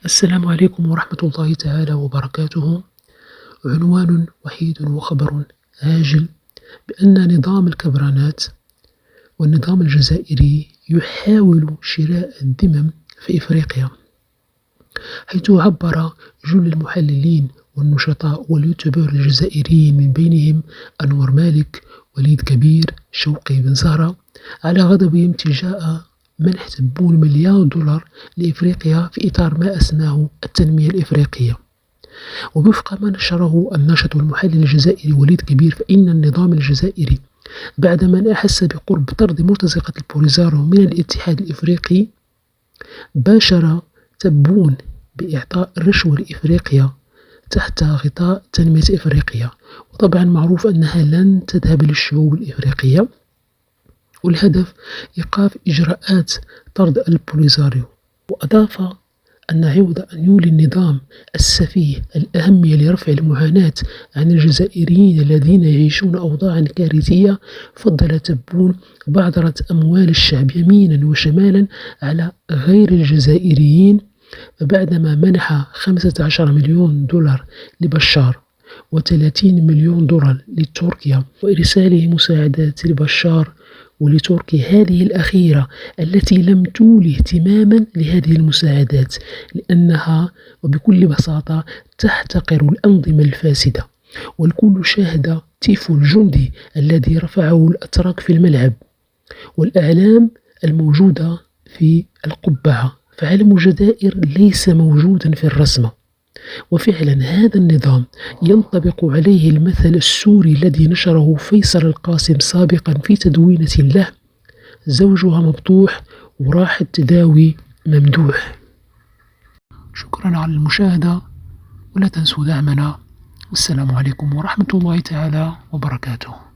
السلام عليكم ورحمة الله تعالى وبركاته. عنوان وحيد وخبر عاجل بأن نظام الكبرانات والنظام الجزائري يحاول شراء الذمم في إفريقيا، حيث عبر جل المحللين والنشطاء واليوتيوبر الجزائريين من بينهم أنور مالك، وليد كبير، شوقي بن زهرة على غضبهم تجاه منح تبون $1,000,000,000 لإفريقيا في إطار ما أسماه التنمية الإفريقية. ووفق ما نشره الناشط والمحلل الجزائري وليد كبير، فإن النظام الجزائري بعدما أحس بقرب طرد مرتزقة البوليزارو من الاتحاد الإفريقي باشر تبون بإعطاء رشوة لإفريقيا تحت غطاء تنمية إفريقيا، وطبعا معروف أنها لن تذهب للشعوب الإفريقية، والهدف إيقاف إجراءات طرد البوليزاريو. وأضاف أن عوض أن يولي النظام السفيه الأهمية لرفع المعاناة عن الجزائريين الذين يعيشون أوضاعا كارثية، فضل تبون بعضرة أموال الشعب يمينا وشمالا على غير الجزائريين. فبعدما منح $15,000,000 لبشار و$30,000,000 لتركيا وإرساله مساعدات لبشار ولتركيا، هذه الأخيرة التي لم تولي اهتماما لهذه المساعدات لأنها وبكل بساطة تحتقر الأنظمة الفاسدة، والكل شاهد تيفو الجندي الذي رفعه الأتراك في الملعب والأعلام الموجودة في القبعة، فعلم الجزائر ليس موجودا في الرسمة. وفعلا هذا النظام ينطبق عليه المثل السوري الذي نشره فيصل القاسم سابقا في تدوينة له: زوجها مبطوح وراح التداوي ممدوح. شكرا على المشاهدة، ولا تنسوا دعمنا، والسلام عليكم ورحمة الله تعالى وبركاته.